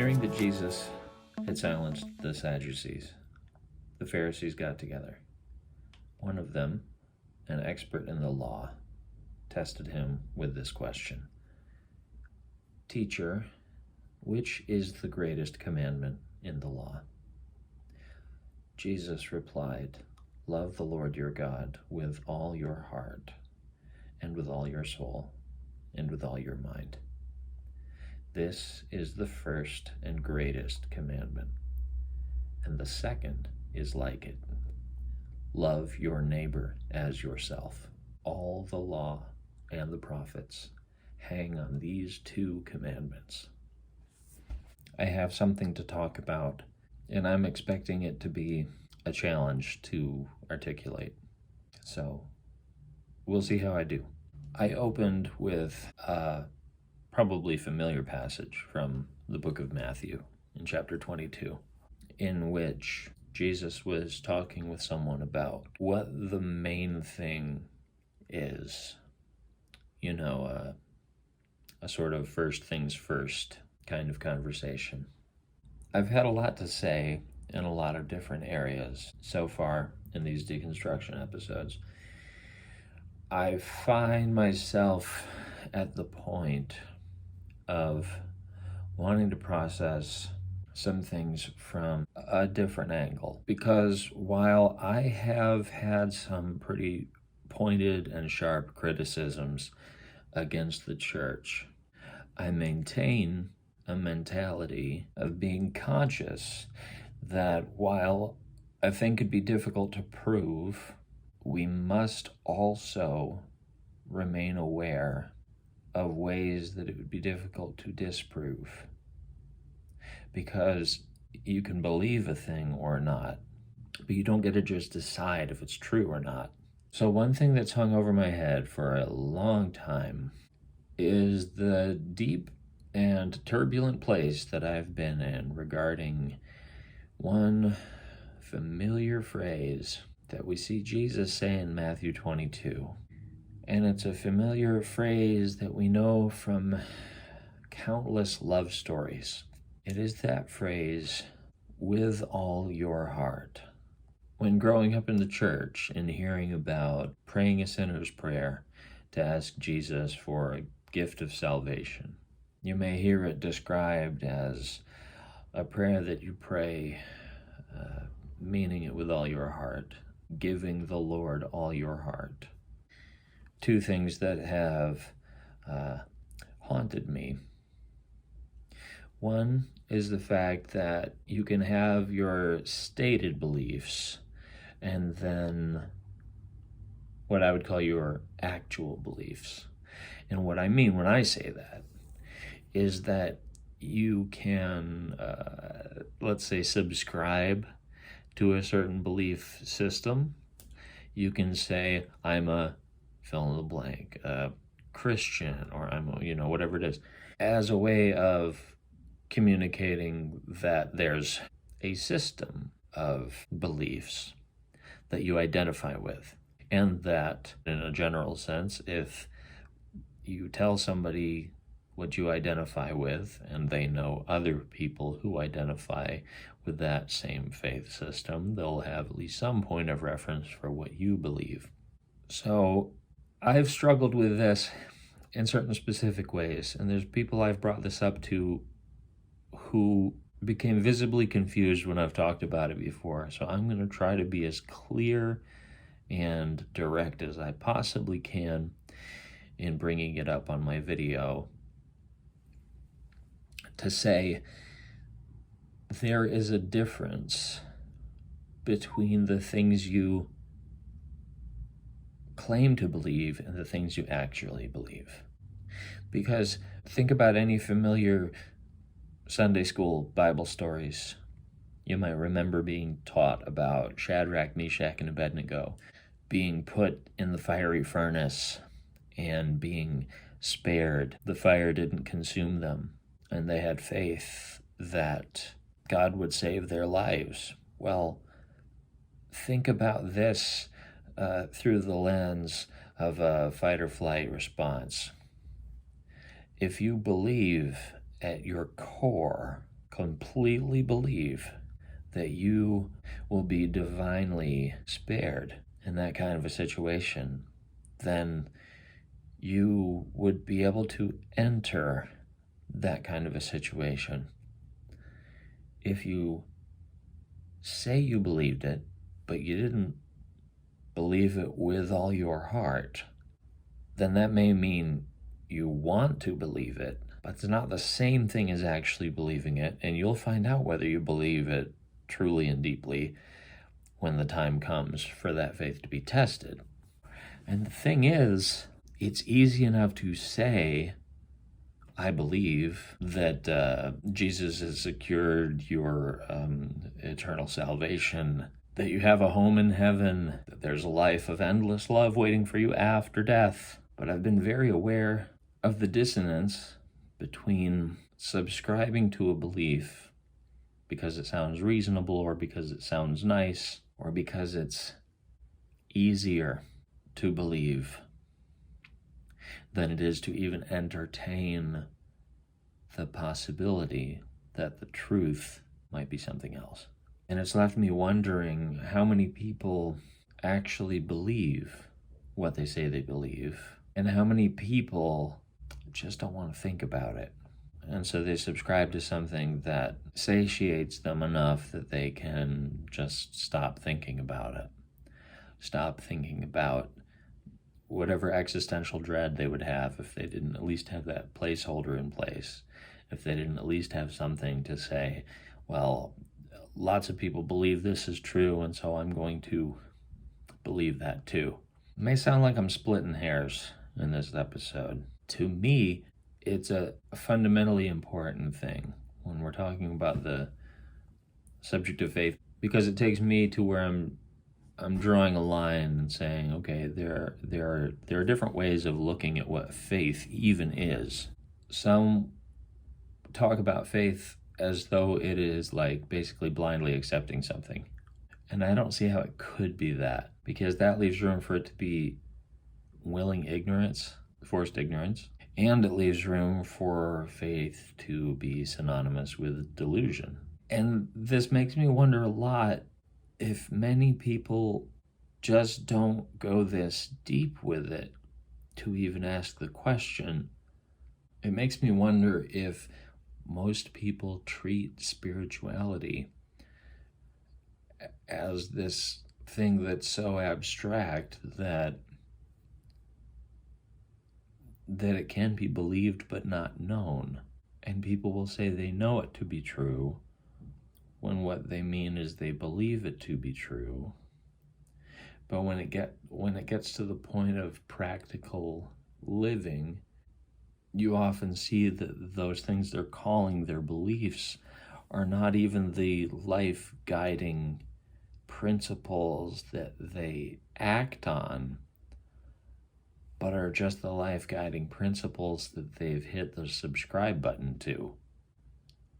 Hearing that Jesus had silenced the Sadducees, the Pharisees got together. One of them, an expert in the law, tested him with this question: "Teacher, which is the greatest commandment in the law?" Jesus replied, "Love the Lord your God with all your heart, and with all your soul, and with all your mind. This is the first and greatest commandment, and the second is like it. Love your neighbor as yourself. All the law and the prophets hang on these two commandments." I have something to talk about, and I'm expecting it to be a challenge to articulate. So we'll see how I do. I opened with a probably familiar passage from the book of Matthew in chapter 22, in which Jesus was talking with someone about what the main thing is. A sort of first things first kind of conversation. I've had a lot to say in a lot of different areas so far in these deconstruction episodes. I find myself at the point of wanting to process some things from a different angle, because while I have had some pretty pointed and sharp criticisms against the church, I maintain a mentality of being conscious that while I think it'd be difficult to prove, we must also remain aware of ways that it would be difficult to disprove. Because you can believe a thing or not, but you don't get to just decide if it's true or not. So one thing that's hung over my head for a long time is the deep and turbulent place that I've been in regarding one familiar phrase that we see Jesus say in Matthew 22. And it's a familiar phrase that we know from countless love stories. It is that phrase, "with all your heart." When growing up in the church and hearing about praying a sinner's prayer to ask Jesus for a gift of salvation, you may hear it described as a prayer that you pray, meaning it with all your heart, giving the Lord all your heart. Two things that have haunted me. One is the fact that you can have your stated beliefs and then what I would call your actual beliefs. And what I mean when I say that is that you can, let's say, subscribe to a certain belief system. You can say, I'm a fill in the blank, Christian, or I'm a, whatever it is, as a way of communicating that there's a system of beliefs that you identify with. And that, in a general sense, if you tell somebody what you identify with, and they know other people who identify with that same faith system, they'll have at least some point of reference for what you believe. So I've struggled with this in certain specific ways, and there's people I've brought this up to who became visibly confused when I've talked about it before. So I'm going to try to be as clear and direct as I possibly can in bringing it up on my video, to say there is a difference between the things you claim to believe and the things you actually believe. Because think about any familiar Sunday school Bible stories. You might remember being taught about Shadrach, Meshach, and Abednego being put in the fiery furnace and being spared. The fire didn't consume them, and they had faith that God would save their lives. Well, think about this through the lens of a fight or flight response. If you believe at your core completely believe that you will be divinely spared in that kind of a situation, then you would be able to enter that kind of a situation. If you say you believed it, but you didn't believe it with all your heart, then that may mean you want to believe it, but it's not the same thing as actually believing it, and you'll find out whether you believe it truly and deeply when the time comes for that faith to be tested. And the thing is, it's easy enough to say, I believe that Jesus has secured your eternal salvation, that you have a home in heaven, that there's a life of endless love waiting for you after death. But I've been very aware of the dissonance between subscribing to a belief because it sounds reasonable, or because it sounds nice, or because it's easier to believe than it is to even entertain the possibility that the truth might be something else. And it's left me wondering how many people actually believe what they say they believe, and how many people just don't want to think about it. And so they subscribe to something that satiates them enough that they can just stop thinking about it. Stop thinking about whatever existential dread they would have if they didn't at least have that placeholder in place. If they didn't at least have something to say, well, lots of people believe this is true, and so I'm going to believe that too. It may sound like I'm splitting hairs in this episode. To me, it's a fundamentally important thing when we're talking about the subject of faith, because it takes me to where I'm drawing a line and saying, okay, there are different ways of looking at what faith even is. Some talk about faith as though it is like basically blindly accepting something. And I don't see how it could be that, because that leaves room for it to be willing ignorance, forced ignorance, and it leaves room for faith to be synonymous with delusion. And this makes me wonder a lot if many people just don't go this deep with it to even ask the question. It makes me wonder if most people treat spirituality as this thing that's so abstract that it can be believed but not known. And people will say they know it to be true when what they mean is they believe it to be true. But when it gets to the point of practical living, you often see that those things they're calling their beliefs are not even the life-guiding principles that they act on, but are just the life-guiding principles that they've hit the subscribe button to.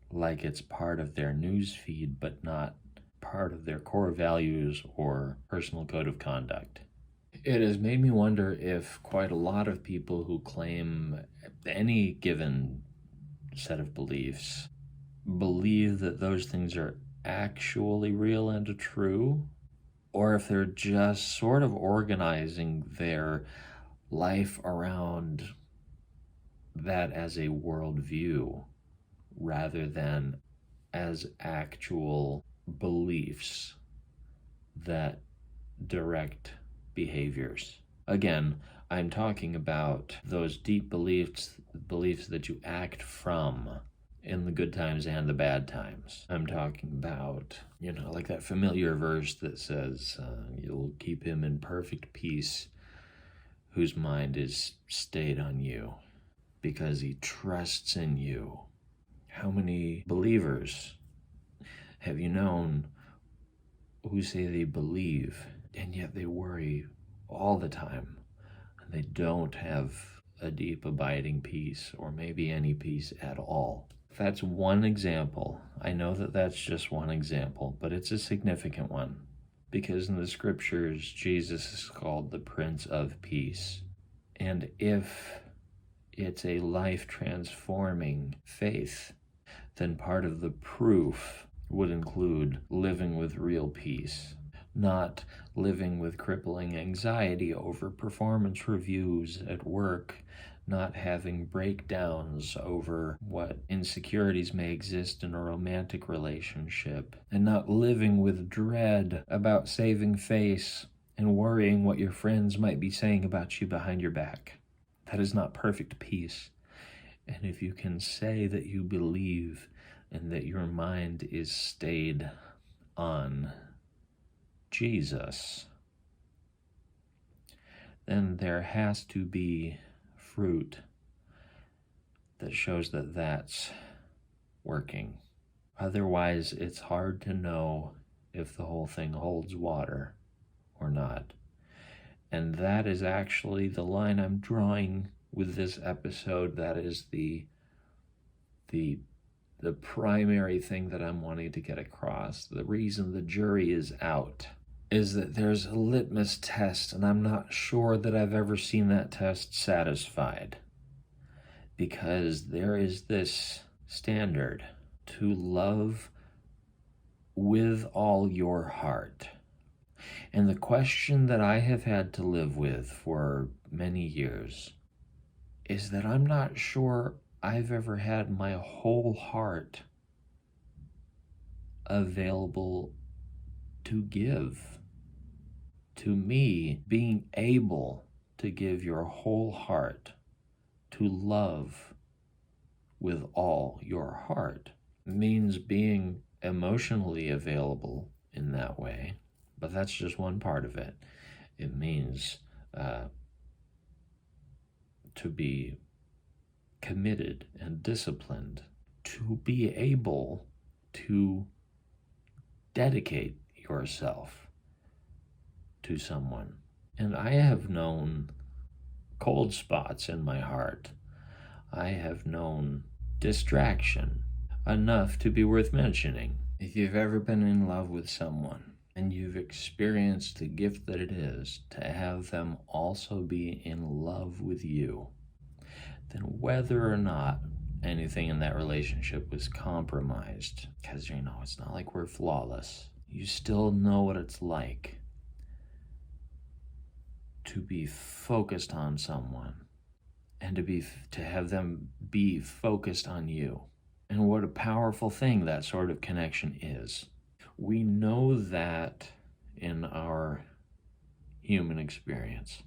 Like it's part of their news feed, but not part of their core values or personal code of conduct. It has made me wonder if quite a lot of people who claim any given set of beliefs believe that those things are actually real and true, or if they're just sort of organizing their life around that as a worldview rather than as actual beliefs that direct behaviors. Again, I'm talking about those deep beliefs that you act from in the good times and the bad times. I'm talking about, like that familiar verse that says, you'll keep him in perfect peace whose mind is stayed on you because he trusts in you. How many believers have you known who say they believe and yet they worry all the time, and they don't have a deep abiding peace, or maybe any peace at all? That's one example. I know that that's just one example, but it's a significant one, because in the scriptures, Jesus is called the Prince of Peace. And if it's a life-transforming faith, then part of the proof would include living with real peace, not living with crippling anxiety over performance reviews at work, not having breakdowns over what insecurities may exist in a romantic relationship, and not living with dread about saving face and worrying what your friends might be saying about you behind your back. That is not perfect peace. And if you can say that you believe and that your mind is stayed on Jesus, then there has to be fruit that shows that that's working. Otherwise, it's hard to know if the whole thing holds water or not. And that is actually the line I'm drawing with this episode. That is the primary thing that I'm wanting to get across. The reason the jury is out is that there's a litmus test, and I'm not sure that I've ever seen that test satisfied. Because there is this standard to love with all your heart. And the question that I have had to live with for many years is that I'm not sure I've ever had my whole heart available to give. To me, being able to give your whole heart, to love with all your heart, means being emotionally available in that way, but that's just one part of it. It means to be committed and disciplined, to be able to dedicate yourself to someone. And I have known cold spots in my heart. I have known distraction enough to be worth mentioning. If you've ever been in love with someone and you've experienced the gift that it is to have them also be in love with you, then whether or not anything in that relationship was compromised, because it's not like we're flawless, you still know what it's like to be focused on someone and to have them be focused on you. And what a powerful thing that sort of connection is. We know that in our human experience.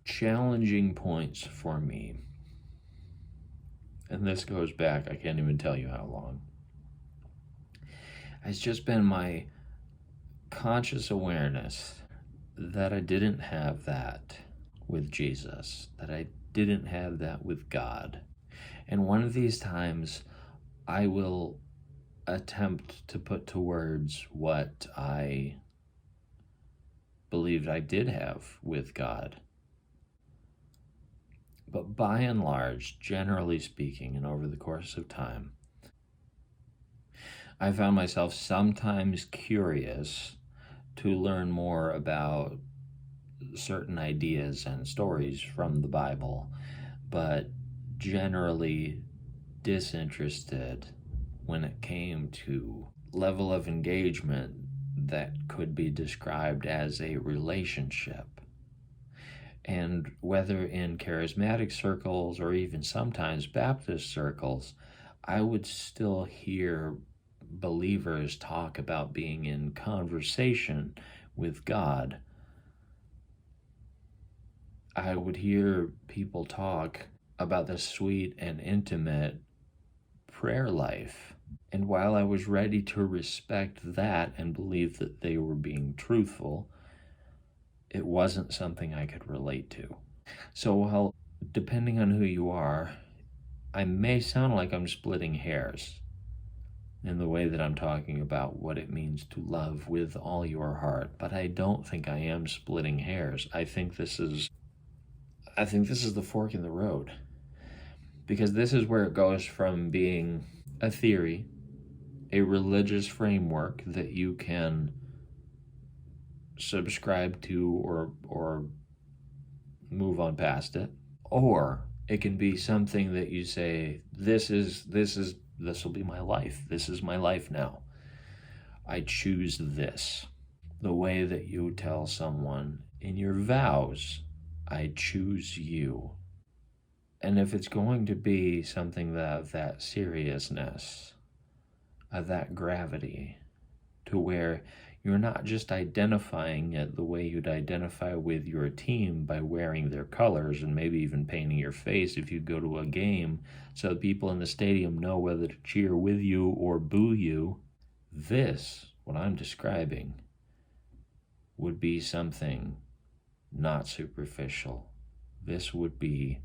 Challenging points for me, and this goes back, I can't even tell you how long, has just been my conscious awareness that I didn't have that with Jesus, that I didn't have that with God. And one of these times, I will attempt to put to words what I believed I did have with God. But by and large, generally speaking, and over the course of time, I found myself sometimes curious to learn more about certain ideas and stories from the Bible, but generally disinterested when it came to level of engagement that could be described as a relationship. And whether in charismatic circles or even sometimes Baptist circles, I would still hear believers talk about being in conversation with God. I would hear people talk about the sweet and intimate prayer life. And while I was ready to respect that and believe that they were being truthful, it wasn't something I could relate to. So while, depending on who you are, I may sound like I'm splitting hairs in the way that I'm talking about what it means to love with all your heart, but I don't think I am splitting hairs. I think this is the fork in the road, because this is where it goes from being a theory, a religious framework that you can subscribe to or move on past it, or it can be something that you say, this is this will be my life. This is my life now. I choose this. The way that you tell someone in your vows, I choose you. And if it's going to be something of that seriousness, of that gravity, to where you're not just identifying it the way you'd identify with your team by wearing their colors and maybe even painting your face if you go to a game so people in the stadium know whether to cheer with you or boo you. This, what I'm describing, would be something not superficial. This would be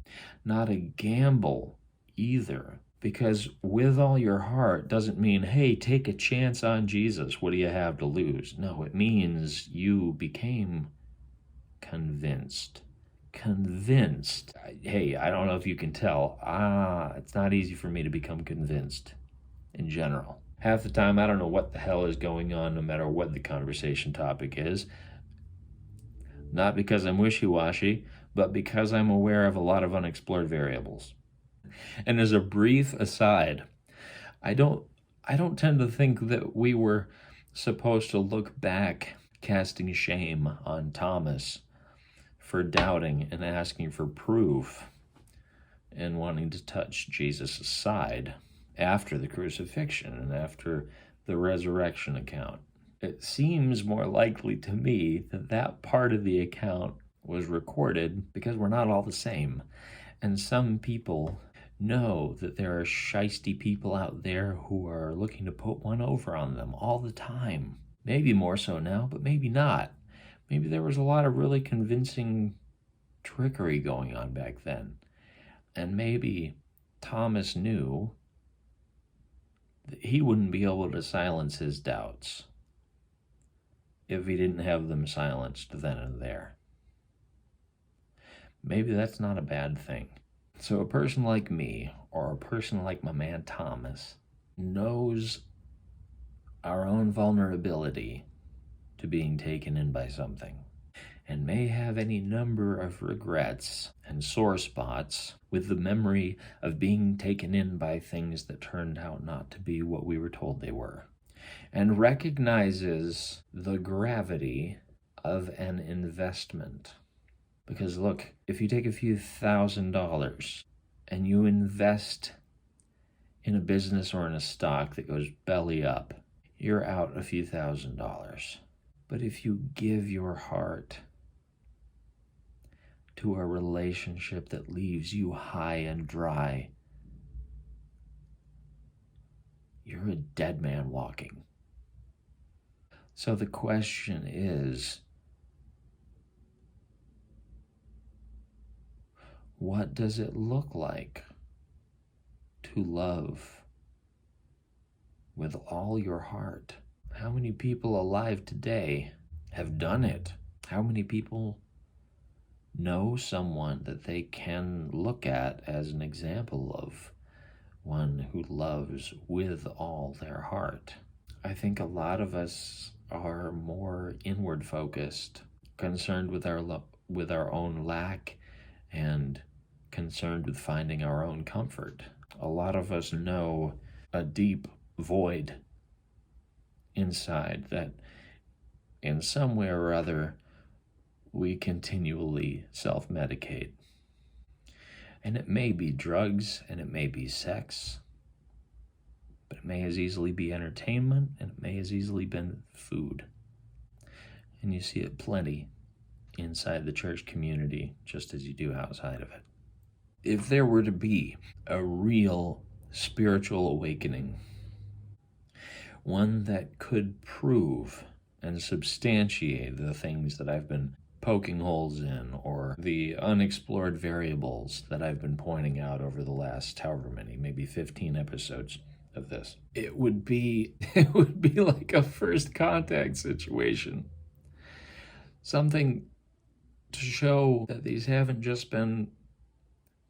not a gamble either. Because with all your heart doesn't mean, hey, take a chance on Jesus. What do you have to lose? No, it means you became convinced. Convinced. Hey, I don't know if you can tell. It's not easy for me to become convinced in general. Half the time, I don't know what the hell is going on, no matter what the conversation topic is. Not because I'm wishy-washy, but because I'm aware of a lot of unexplored variables. And as a brief aside, I don't tend to think that we were supposed to look back casting shame on Thomas for doubting and asking for proof and wanting to touch Jesus' side after the crucifixion and after the resurrection account. It seems more likely to me that that part of the account was recorded because we're not all the same. And some people know that there are shisty people out there who are looking to put one over on them all the time. Maybe more so now, but maybe not. Maybe there was a lot of really convincing trickery going on back then. And maybe Thomas knew that he wouldn't be able to silence his doubts if he didn't have them silenced then and there. Maybe that's not a bad thing. So a person like me, or a person like my man Thomas, knows our own vulnerability to being taken in by something, and may have any number of regrets and sore spots with the memory of being taken in by things that turned out not to be what we were told they were, and recognizes the gravity of an investment. Because look, if you take a few $1,000s and you invest in a business or in a stock that goes belly up, you're out a few $1,000s. But if you give your heart to a relationship that leaves you high and dry, you're a dead man walking. So the question is, what does it look like to love with all your heart? How many people alive today have done it? How many people know someone that they can look at as an example of one who loves with all their heart? I think a lot of us are more inward focused, concerned with our own lack and concerned with finding our own comfort. A lot of us know a deep void inside that in some way or other we continually self-medicate. And it may be drugs and it may be sex, but it may as easily be entertainment and it may as easily be food. And you see it plenty inside the church community, just as you do outside of it. If there were to be a real spiritual awakening, one that could prove and substantiate the things that I've been poking holes in, or the unexplored variables that I've been pointing out over the last however many, maybe 15 episodes of this, it would be like a first contact situation. Something to show that these haven't just been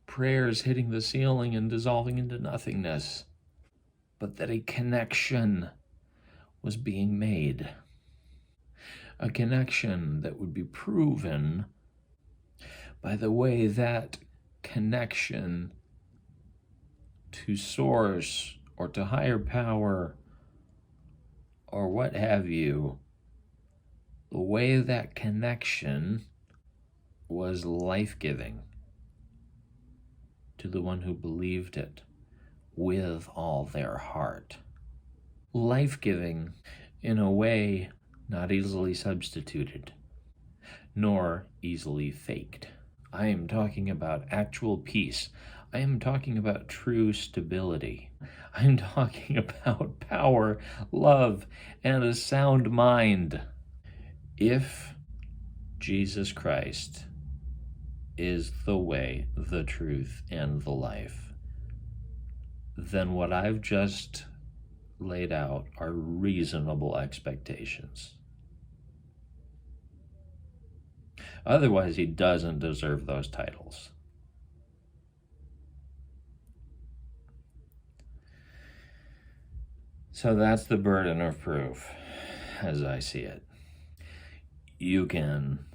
prayers hitting the ceiling and dissolving into nothingness, but that a connection was being made. A connection that would be proven by the way that connection to source or to higher power or what have you, the way that connection was life-giving to the one who believed it with all their heart. Life-giving in a way not easily substituted, nor easily faked. I am talking about actual peace. I am talking about true stability. I am talking about power, love, and a sound mind. If Jesus Christ is the way, the truth, and the life, then what I've just laid out are reasonable expectations. Otherwise, he doesn't deserve those titles. So that's the burden of proof, as I see it. You can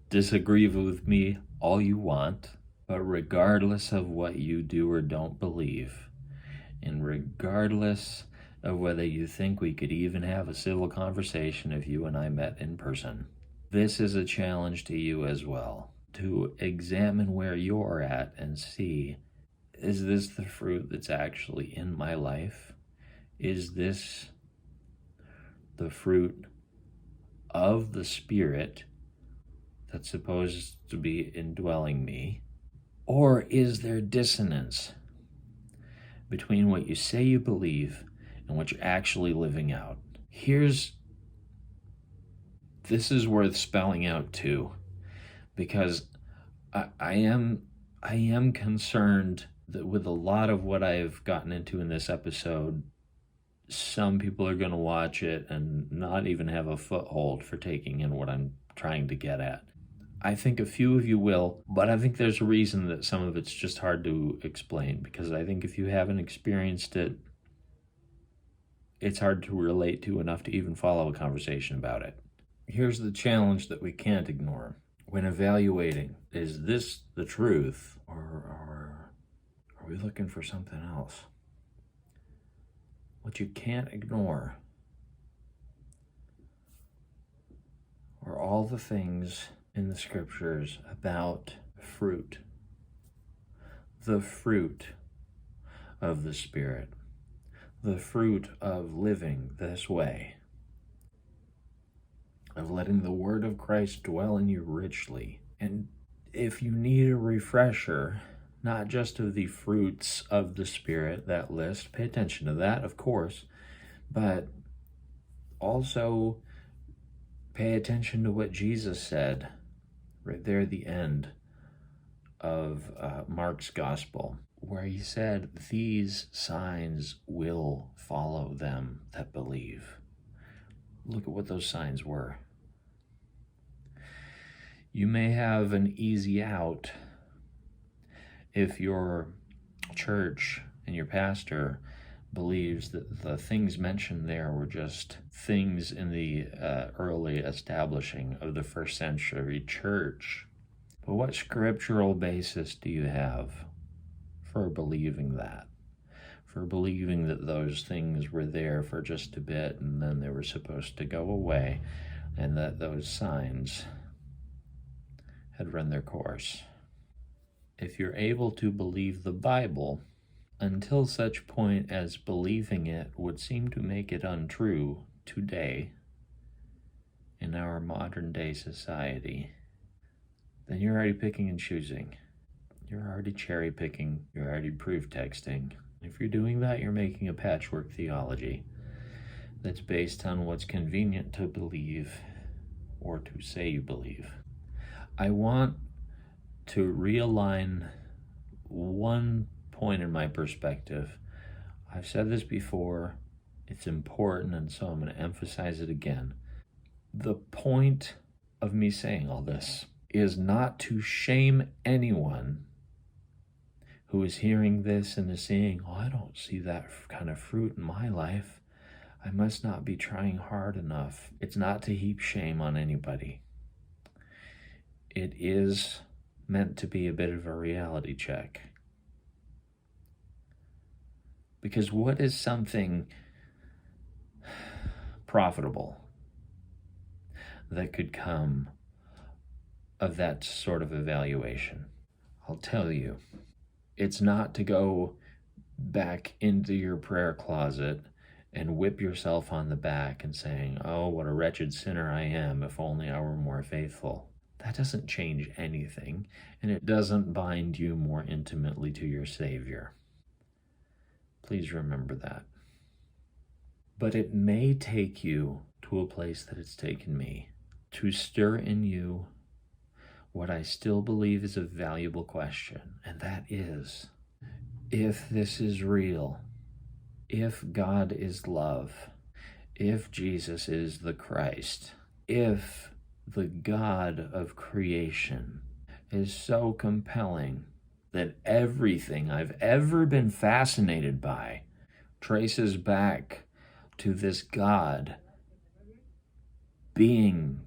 disagree with me all you want, but regardless of what you do or don't believe, and regardless of whether you think we could even have a civil conversation if you and I met in person, this is a challenge to you as well, to examine where you're at and see, is this the fruit that's actually in my life? Is this the fruit of the Spirit that's supposed to be indwelling me? Or is there dissonance between what you say you believe and what you're actually living out? This is worth spelling out too, because I am concerned that with a lot of what I've gotten into in this episode, some people are going to watch it and not even have a foothold for taking in what I'm trying to get at. I think a few of you will, but I think there's a reason that some of it's just hard to explain, because I think if you haven't experienced it, it's hard to relate to enough to even follow a conversation about it. Here's the challenge that we can't ignore when evaluating: is this the truth, or are we looking for something else? What you can't ignore are all the things in the scriptures about fruit, the fruit of the Spirit, the fruit of living this way, of letting the word of Christ dwell in you richly. And if you need a refresher, not just of the fruits of the Spirit, that list, pay attention to that, of course, but also pay attention to what Jesus said right there at the end of Mark's gospel, where he said, "These signs will follow them that believe." Look at what those signs were. You may have an easy out if your church and your pastor believes that the things mentioned there were just things in the early establishing of the first century church. But what scriptural basis do you have for believing that? For believing that those things were there for just a bit and then they were supposed to go away, and that those signs had run their course? If you're able to believe the Bible until such point as believing it would seem to make it untrue today in our modern day society, then you're already picking and choosing. You're already cherry picking. You're already proof texting. If you're doing that, you're making a patchwork theology that's based on what's convenient to believe or to say you believe. I want to realign one point in my perspective. I've said this before, it's important, and so I'm going to emphasize it again. The point of me saying all this is not to shame anyone who is hearing this and is saying, "Oh, I don't see that kind of fruit in my life. I must not be trying hard enough." It's not to heap shame on anybody. It is meant to be a bit of a reality check. Because what is something profitable that could come of that sort of evaluation? I'll tell you, it's not to go back into your prayer closet and whip yourself on the back and saying, oh, what a wretched sinner I am, if only I were more faithful. That doesn't change anything, and it doesn't bind you more intimately to your Savior. Please remember that. But it may take you to a place that it's taken me, to stir in you what I still believe is a valuable question, and that is, if this is real, if God is love, if Jesus is the Christ, if the God of creation is so compelling that everything I've ever been fascinated by traces back to this God being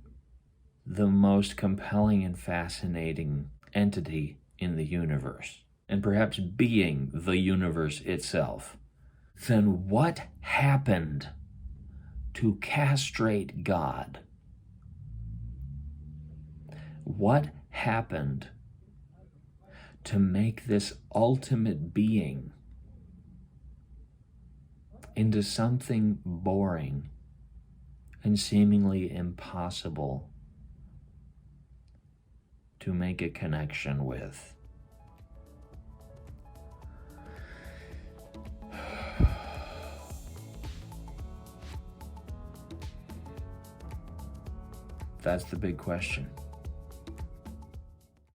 the most compelling and fascinating entity in the universe, and perhaps being the universe itself, then what happened to castrate God? What happened to make this ultimate being into something boring and seemingly impossible to make a connection with? That's the big question.